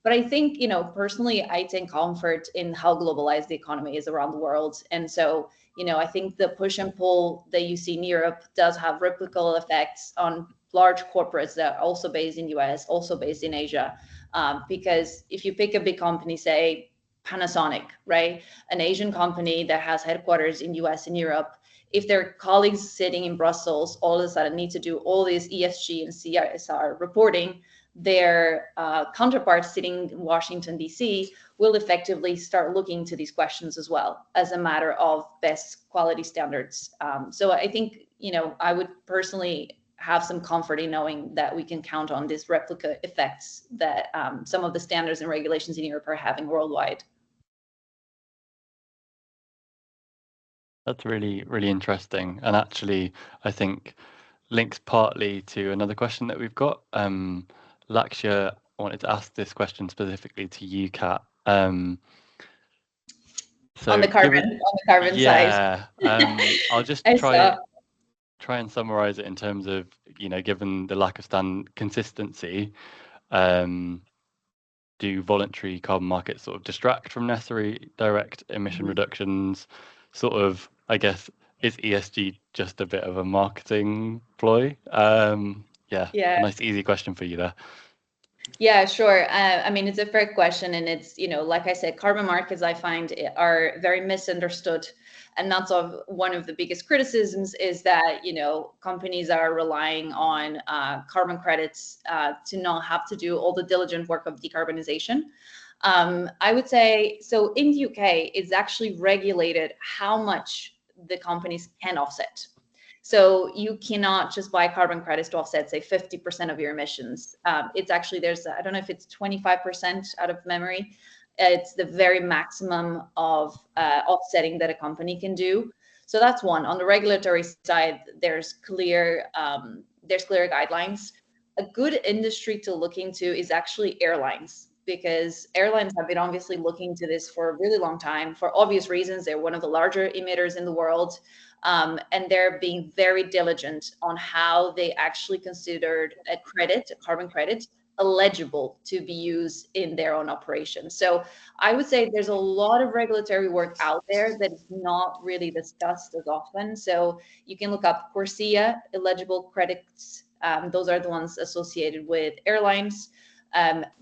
but I think, personally, I take comfort in how globalized the economy is around the world. And so, I think the push and pull that you see in Europe does have reciprocal effects on large corporates that are also based in US, also based in Asia. Because if you pick a big company, say Panasonic, right? An Asian company that has headquarters in US and Europe, if their colleagues sitting in Brussels all of a sudden need to do all this ESG and CSR reporting, their counterparts sitting in Washington, D.C. will effectively start looking into these questions as well as a matter of best quality standards. So I think, I would personally have some comfort in knowing that we can count on these replica effects that some of the standards and regulations in Europe are having worldwide. That's really, really interesting. And actually, I think links partly to another question that we've got. Lakshya wanted to ask this question specifically to you, Kat. So on the carbon side. Yeah. I'll just try and summarize it in terms of, given the lack of consistency, do voluntary carbon markets sort of distract from necessary direct emission reductions? Sort of, I guess, is ESG just a bit of a marketing ploy? A nice easy question for you there. Yeah, sure. I mean, it's a fair question, and it's, like I said, carbon markets I find are very misunderstood. And that's one of the biggest criticisms is that, companies are relying on carbon credits to not have to do all the diligent work of decarbonization. I would say, so in the UK, it's actually regulated how much the companies can offset. So you cannot just buy carbon credits to offset, say, 50% of your emissions. It's actually, I don't know if it's 25% out of memory. It's the very maximum of offsetting that a company can do. So that's one. On the regulatory side, there's clear guidelines. A good industry to look into is actually airlines, because airlines have been obviously looking into this for a really long time for obvious reasons. They're one of the larger emitters in the world. And they're being very diligent on how they actually considered a carbon credit, eligible to be used in their own operations. So I would say there's a lot of regulatory work out there that is not really discussed as often. So you can look up CORSIA, eligible credits. Those are the ones associated with airlines.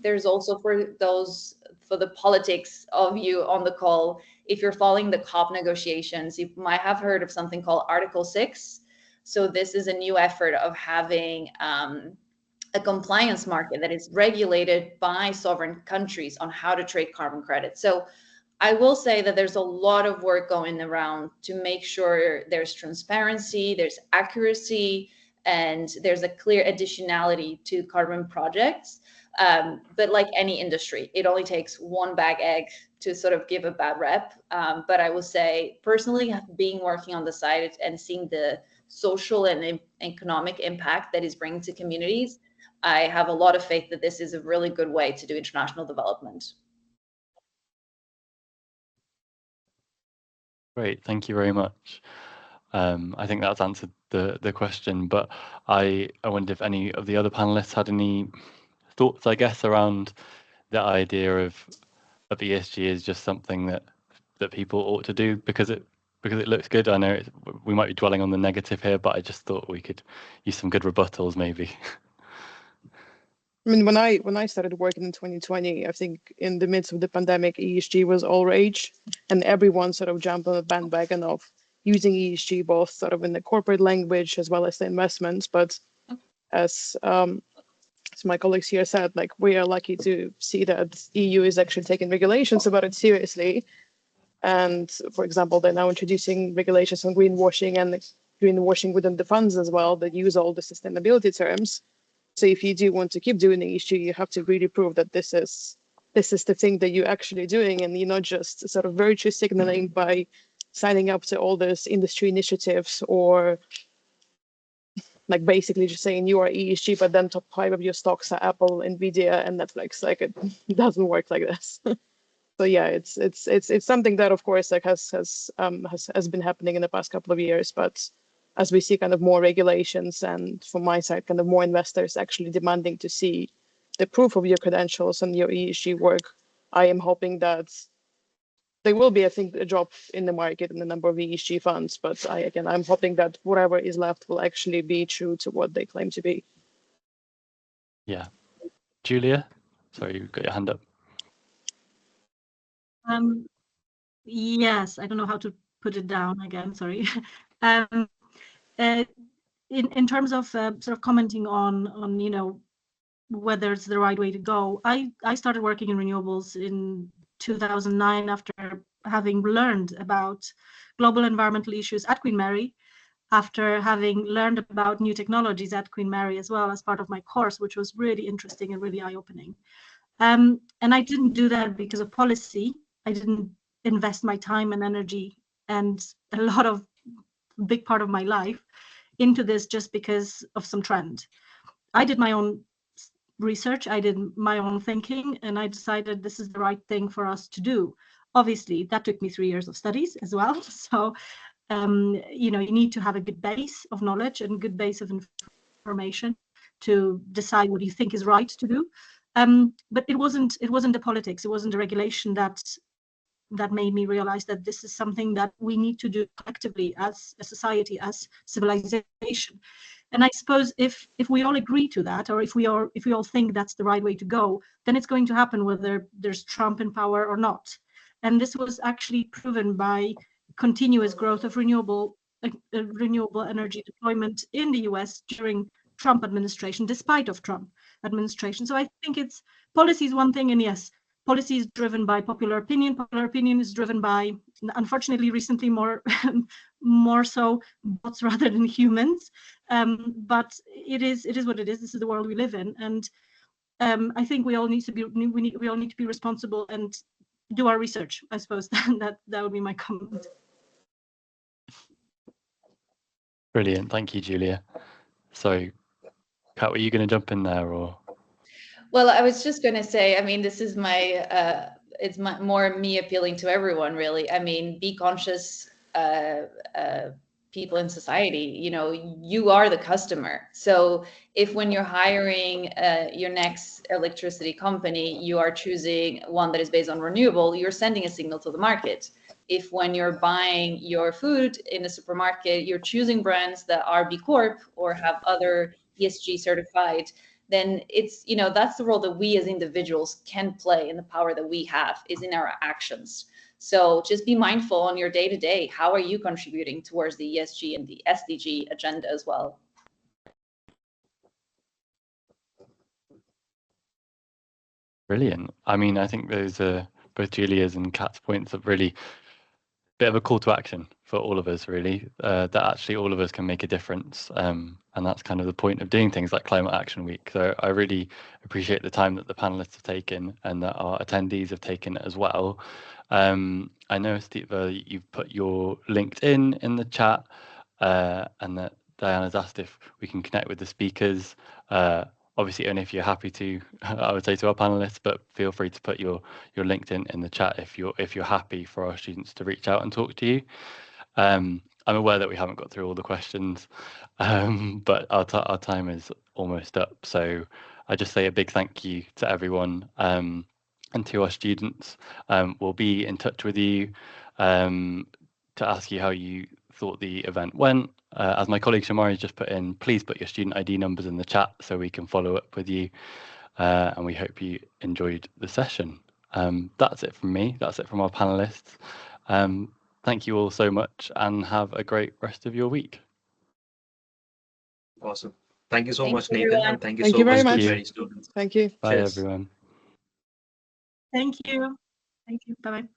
There's also for the politics of you on the call, if you're following the COP negotiations, you might have heard of something called Article 6. So this is a new effort of having a compliance market that is regulated by sovereign countries on how to trade carbon credits. So I will say that there's a lot of work going around to make sure there's transparency, there's accuracy, and there's a clear additionality to carbon projects. But like any industry, it only takes one bad egg to sort of give a bad rep. But I will say, personally, being working on the side and seeing the social and economic impact that is bringing to communities, I have a lot of faith that this is a really good way to do international development. Great, thank you very much. I think that's answered the question, but I wonder if any of the other panelists had any thoughts, I guess, around the idea of ESG is just something that people ought to do because it looks good. I know we might be dwelling on the negative here, but I just thought we could use some good rebuttals, maybe. I mean, when I started working in 2020, I think in the midst of the pandemic, ESG was all rage, and everyone sort of jumped on the bandwagon of using ESG, both sort of in the corporate language as well as the investments. But as my colleagues here said, like, we are lucky to see that EU is actually taking regulations about it seriously. And for example, they're now introducing regulations on greenwashing and greenwashing within the funds as well that use all the sustainability terms. So if you do want to keep doing ESG, you have to really prove that this is the thing that you're actually doing, and you're not just sort of virtue signaling by signing up to all those industry initiatives, or like basically just saying you are ESG, but then top 5 of your stocks are Apple, Nvidia, and Netflix. Like, it doesn't work like this. So yeah, it's something that of course like has been happening in the past couple of years, but as we see kind of more regulations and from my side, kind of more investors actually demanding to see the proof of your credentials and your ESG work, I am hoping that there will be, I think, a drop in the market in the number of ESG funds. But I'm hoping that whatever is left will actually be true to what they claim to be. Yeah. Julia, sorry, you've got your hand up. Yes, I don't know how to put it down again, sorry. In terms of sort of commenting on whether it's the right way to go. I started working in renewables in 2009 after having learned about global environmental issues at Queen Mary, after having learned about new technologies at Queen Mary as well as part of my course, which was really interesting and really eye-opening. And I didn't do that because of policy. I didn't invest my time and energy and a lot of big part of my life into this just because of some trend. I did my own research, I did my own thinking, and I decided this is the right thing for us to do. Obviously, that took me 3 years of studies as well. So, you know, you need to have a good base of knowledge and good base of information to decide what you think is right to do. But it wasn't the politics, it wasn't the regulation that made me realize that this is something that we need to do collectively as a society, as civilization. And I suppose if we all agree to that, or if we all think that's the right way to go, then it's going to happen whether there's Trump in power or not. And this was actually proven by continuous growth of renewable energy deployment in the US during Trump administration, despite of Trump administration. So I think it's policy is one thing, and yes, policy is driven by popular opinion. Popular opinion is driven by, unfortunately, recently more so bots rather than humans. But it is what it is. This is the world we live in, and I think we all need to be responsible and do our research. I suppose that would be my comment. Brilliant, thank you, Julia. So, Kat, were you going to jump in there, or? Well, I was just going to say, I mean, this is it's more me appealing to everyone, really. I mean, be conscious people in society. You know, you are the customer. So if when you're hiring your next electricity company, you are choosing one that is based on renewable, you're sending a signal to the market. If when you're buying your food in a supermarket, you're choosing brands that are B Corp or have other ESG certified, then it's, you know, that's the role that we as individuals can play, and the power that we have is in our actions. So just be mindful on your day-to-day. How are you contributing towards the ESG and the SDG agenda as well? Brilliant. I mean, I think those are both Julia's and Kat's points of really bit of a call to action for all of us, really, that actually all of us can make a difference. And that's kind of the point of doing things like Climate Action Week. So I really appreciate the time that the panelists have taken and that our attendees have taken as well. I know, Stiva, you've put your LinkedIn in the chat, and that Diana's asked if we can connect with the speakers. Obviously, only if you're happy to, I would say, to our panelists, but feel free to put your LinkedIn in the chat if you're happy for our students to reach out and talk to you. I'm aware that we haven't got through all the questions, but our time is almost up. So I just say a big thank you to everyone, and to our students. We'll be in touch with you to ask you how you thought the event went. As my colleague Shamari just put in, please put your student ID numbers in the chat so we can follow up with you. And we hope you enjoyed the session. That's it from me. That's it from our panelists. Thank you all so much, and have a great rest of your week. Awesome. Thank you so much, everyone. Nathan. And thank you Thank so you much, very much. Queen Mary students. Thank you. Bye, Cheers. everyone. Thank you. Bye-bye.